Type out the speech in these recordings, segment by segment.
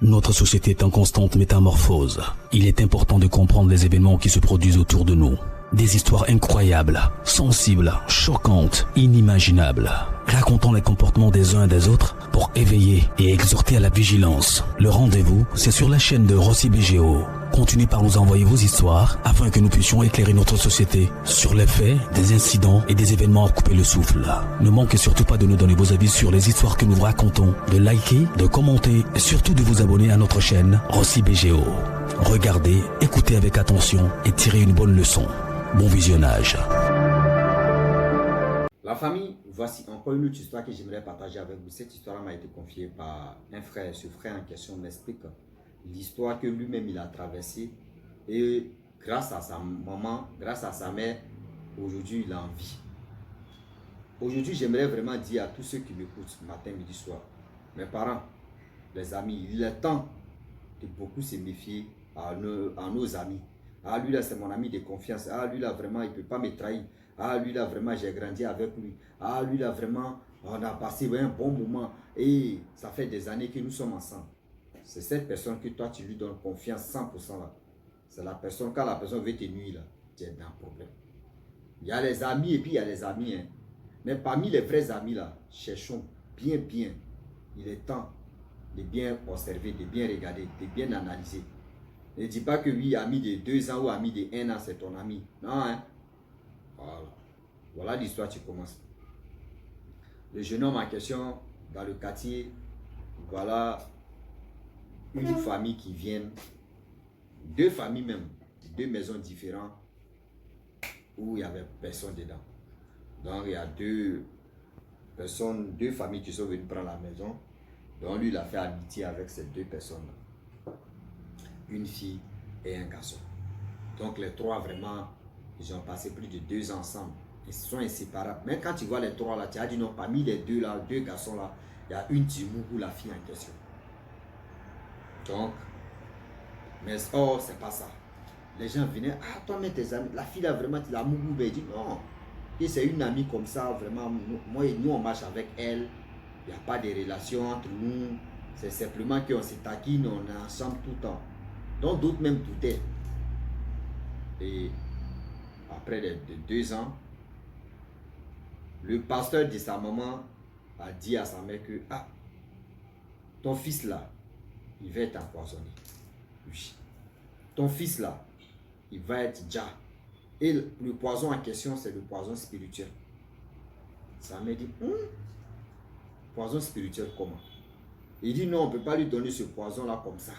Notre société est en constante métamorphose. Il est important de comprendre les événements qui se produisent autour de nous. Des histoires incroyables, sensibles, choquantes, inimaginables. Racontons les comportements des uns et des autres pour éveiller et exhorter à la vigilance. Le rendez-vous, c'est sur la chaîne de Rossi BGO. Continuez par nous envoyer vos histoires afin que nous puissions éclairer notre société sur les faits, des incidents et des événements à couper le souffle. Ne manquez surtout pas de nous donner vos avis sur les histoires que nous vous racontons, de liker, de commenter et surtout de vous abonner à notre chaîne Rossi BGO. Regardez, écoutez avec attention et tirez une bonne leçon. Bon visionnage. La famille, voici encore une autre histoire que j'aimerais partager avec vous. Cette histoire m'a été confiée par un frère. Ce frère en question m'explique l'histoire que lui-même il a traversée. Et grâce à sa maman, grâce à sa mère, aujourd'hui il a en vie. Aujourd'hui, j'aimerais vraiment dire à tous ceux qui m'écoutent matin, midi, soir, mes parents, les amis, il est temps de beaucoup se méfier à nos amis. Ah, lui là, c'est mon ami de confiance. Ah, lui là, vraiment, il ne peut pas me trahir. Ah, lui là, vraiment, j'ai grandi avec lui. Ah, lui là, vraiment, on a passé un bon moment. Et ça fait des années que nous sommes ensemble. C'est cette personne que toi, tu lui donnes confiance 100% là. C'est la personne, quand la personne veut te nuire là, tu es dans un problème. Il y a les amis et puis il y a les amis. Hein. Mais parmi les vrais amis là, cherchons bien. Il est temps de bien observer, de bien regarder, de bien analyser. Ne dis pas que oui, ami de 2 ans ou ami de 1 an, c'est ton ami. Non, hein. Voilà l'histoire, tu commences. Le jeune homme en question, dans le quartier, voilà une famille qui vient, 2 familles même, 2 maisons différentes, où il n'y avait personne dedans. Donc il y a 2 personnes, 2 familles qui sont venues prendre la maison. Donc lui, il a fait amitié avec ces 2 personnes-là. Une fille et un garçon. Donc les 3 vraiment, ils ont passé plus de 2 ans ensemble. Ils sont inséparables. Mais quand tu vois les 3 là, tu as dit non, parmi les 2 là, 2 garçons là, il y a une Timou ou la fille en question. Donc, mais oh, c'est pas ça. Les gens venaient, ah toi mais tes amis, la fille là vraiment, tu l'as mougou, il dit non. Et c'est une amie comme ça, vraiment, moi et nous on marche avec elle. Il n'y a pas de relation entre nous. C'est simplement qu'on se taquine, on est ensemble tout le temps. Donc d'autres même doutaient. Et après de 2 ans, le pasteur de sa maman a dit à sa mère que ah, ton fils là, il va être empoisonné. Oui. Ton fils là, il va être déjà. Et le poison en question, c'est le poison spirituel. Sa mère dit, poison spirituel comment? Il dit non, on ne peut pas lui donner ce poison là comme ça.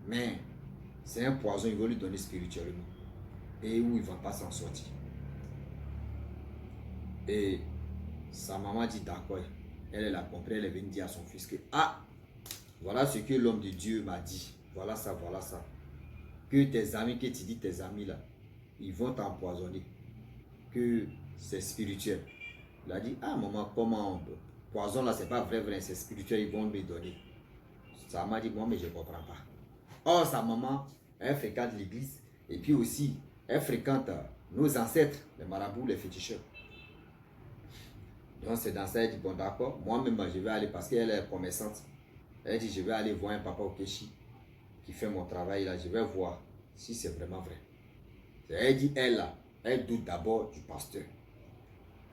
Mais c'est un poison, il va lui donner spirituellement. Et où il ne va pas s'en sortir. Et sa maman dit d'accord. Elle a compris, elle est venue dire à son fils que ah, voilà ce que l'homme de Dieu m'a dit. Voilà ça, voilà ça. Que tes amis, que tu dis tes amis là, ils vont t'empoisonner. Que c'est spirituel. Il a dit ah maman, comment poison là, c'est pas vrai, c'est spirituel, ils vont me donner. Sa maman dit moi mais je ne comprends pas. Or sa maman, elle fréquente l'église et puis aussi elle fréquente nos ancêtres, les marabouts, les féticheurs. Donc c'est dans ça, elle dit bon d'accord, moi-même je vais aller parce qu'elle est commerçante. Elle dit je vais aller voir un papa au Kéchi qui fait mon travail là, je vais voir si c'est vraiment vrai. Elle dit elle là, elle doute d'abord du pasteur.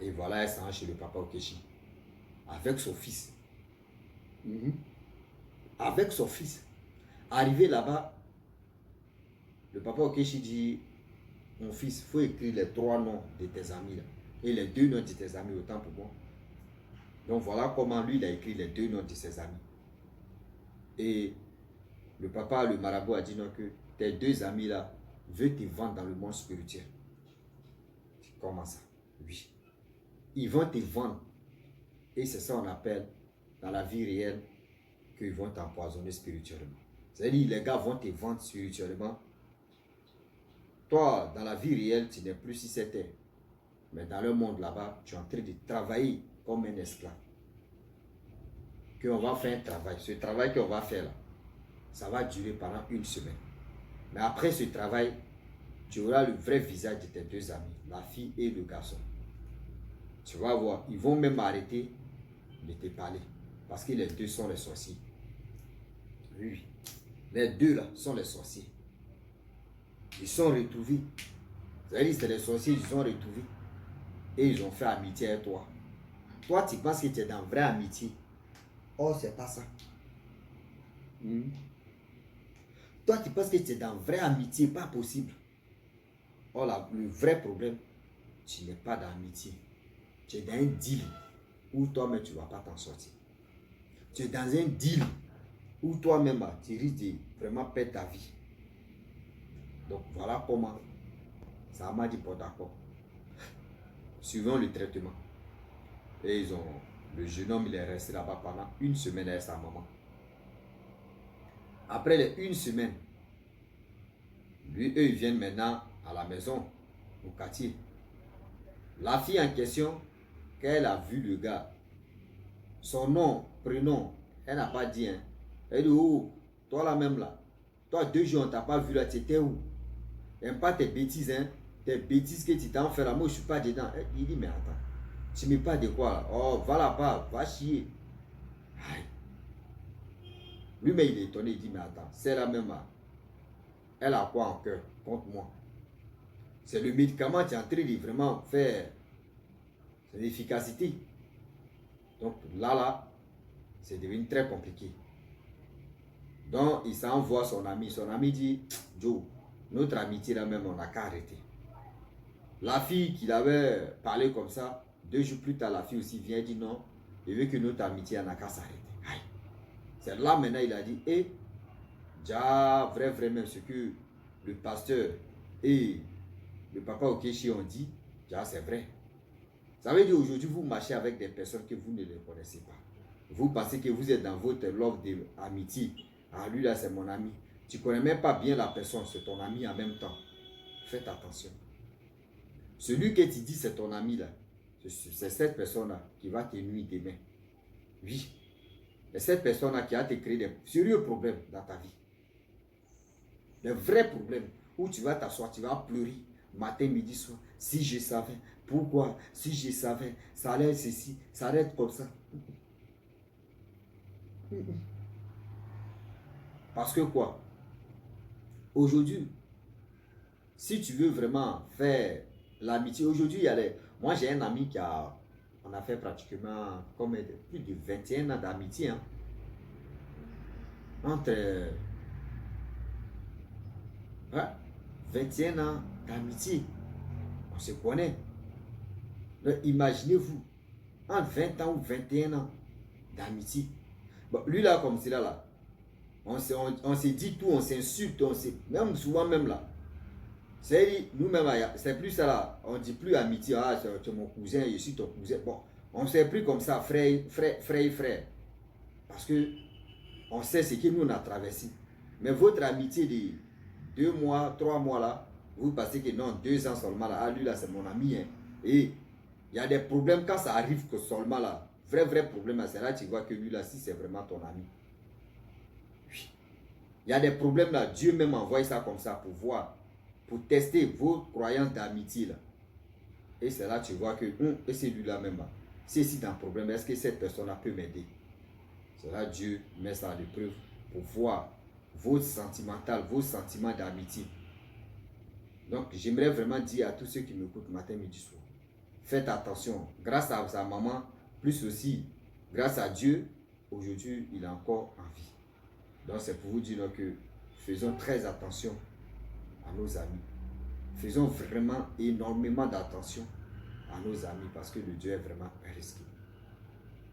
Et voilà, elle s'en va chez le papa au Kéchi avec son fils. Avec son fils. Arrivé là-bas, le papa au Kéchi dit mon fils, il faut écrire les 3 noms de tes amis là. Et les 2 noms de tes amis autant pour moi. Donc voilà comment lui il a écrit les 2 noms de ses amis. Et le papa, le marabout a dit non que tes 2 amis là veulent te vendre dans le monde spirituel. Comment ça? Oui. Ils vont te vendre. Et c'est ça qu'on appelle dans la vie réelle qu'ils vont t'empoisonner spirituellement. C'est-à-dire les gars vont te vendre spirituellement. Toi, dans la vie réelle, tu n'es plus si c'était. Mais dans le monde là-bas, tu es en train de travailler comme un esclave. Qu'on va faire un travail. Ce travail qu'on va faire là, ça va durer pendant 1 semaine. Mais après ce travail, tu auras le vrai visage de tes 2 amis, la fille et le garçon. Tu vas voir, ils vont même arrêter de te parler. Parce que les 2 sont les sorciers. Oui. Les deux là sont les sorciers. Ils sont retrouvés. C'est-à-dire c'est les sorciers, ils sont retrouvés. Et ils ont fait amitié avec toi. Toi, tu penses que tu es dans vraie amitié. Oh, c'est pas ça. Toi, tu penses que tu es dans vraie amitié, pas possible. Oh là, le vrai problème, tu n'es pas dans l'amitié. Tu es dans un deal où toi-même, tu ne vas pas t'en sortir. Tu es dans un deal où toi-même, tu risques de vraiment perdre ta vie. Donc, voilà comment ça m'a dit pour d'accord. Suivant le traitement. Et le jeune homme, il est resté là-bas pendant 1 semaine avec sa maman. Après les 1 semaine, eux, ils viennent maintenant à la maison, au quartier. La fille en question, quand elle a vu le gars, son nom, prénom, elle n'a pas dit. Hein. Elle dit, oh, toi là même là, toi 2 jours, on t'a pas vu là, tu étais où? N'aime pas tes bêtises, hein. Tes bêtises que tu t'en fais là, moi je suis pas dedans. Il dit, mais attends, tu me parles de quoi là? Oh, va là-bas, va chier. Aïe. Lui-même il est étonné, il dit, mais attends, c'est la même là. Elle a quoi en cœur contre moi? C'est le médicament qui est en train de vraiment faire son efficacité. Donc là, c'est devenu très compliqué. Donc il s'envoie son ami. Son ami dit, Joe, notre amitié là même, on n'a qu'à arrêter. La fille qui l'avait parlé comme ça, 2 jours plus tard, la fille aussi vient et dit non, il veut que notre amitié n'a qu'à s'arrêter. C'est là maintenant il a dit, déjà, vrai même ce que le pasteur et le papa Okechi ont dit, déjà c'est vrai. Ça veut dire aujourd'hui vous marchez avec des personnes que vous ne les connaissez pas. Vous pensez que vous êtes dans votre love d'amitié. Ah lui là c'est mon ami. Tu ne connais même pas bien la personne, c'est ton ami en même temps. Faites attention. Celui que tu dis c'est ton ami là, c'est cette personne là qui va te nuire demain. Oui. C'est cette personne là qui a te créé des sérieux problèmes dans ta vie. Des vrais problèmes où tu vas t'asseoir, tu vas pleurer matin, midi, soir. Si je savais, pourquoi? Si je savais, ça allait être ceci, ça allait être comme ça. Parce que quoi? Aujourd'hui, si tu veux vraiment faire l'amitié, aujourd'hui, moi j'ai un ami on a fait pratiquement comme plus de 21 ans d'amitié. Hein. Entre 21 ans d'amitié. On se connaît. Donc, imaginez-vous, entre 20 ans ou 21 ans d'amitié. Bon, lui là, comme c'est là, on se dit tout, on s'insulte, même souvent même là. C'est nous-mêmes, c'est plus ça là, on ne dit plus amitié, ah, tu es mon cousin, je suis ton cousin. Bon, on ne sait plus comme ça, frère. Parce que on sait ce que nous on a traversé. Mais votre amitié de 2 mois, 3 mois là, vous pensez que non, 2 ans seulement là, ah lui là c'est mon ami. Hein. Et il y a des problèmes quand ça arrive que seulement là, vrai problème, c'est là que tu vois que lui là, si c'est vraiment ton ami. Oui. Il y a des problèmes là, Dieu même envoie ça comme ça pour voir, pour tester vos croyances d'amitié là. Et c'est là que tu vois que, et c'est lui là même là. Si c'est un problème, est-ce que cette personne là peut m'aider? C'est là que Dieu met ça à l'épreuve pour voir vos sentiments d'amitié. Donc, j'aimerais vraiment dire à tous ceux qui m'écoutent matin, midi, soir, faites attention. Grâce à sa maman, plus aussi, grâce à Dieu, aujourd'hui, il est encore en vie. Donc, c'est pour vous dire que faisons très attention à nos amis. Faisons vraiment énormément d'attention à nos amis parce que le Dieu est vraiment risqué.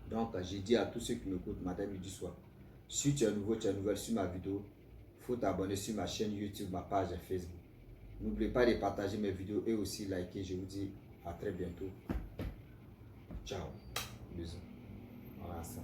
Donc, j'ai dit à tous ceux qui m'écoutent matin, midi, soir, si tu es nouveau, tu es nouvelle sur ma vidéo, il faut t'abonner sur ma chaîne YouTube, ma page Facebook. N'oubliez pas de partager mes vidéos et aussi liker. Je vous dis à très bientôt. Ciao. Bisous. Voilà ça.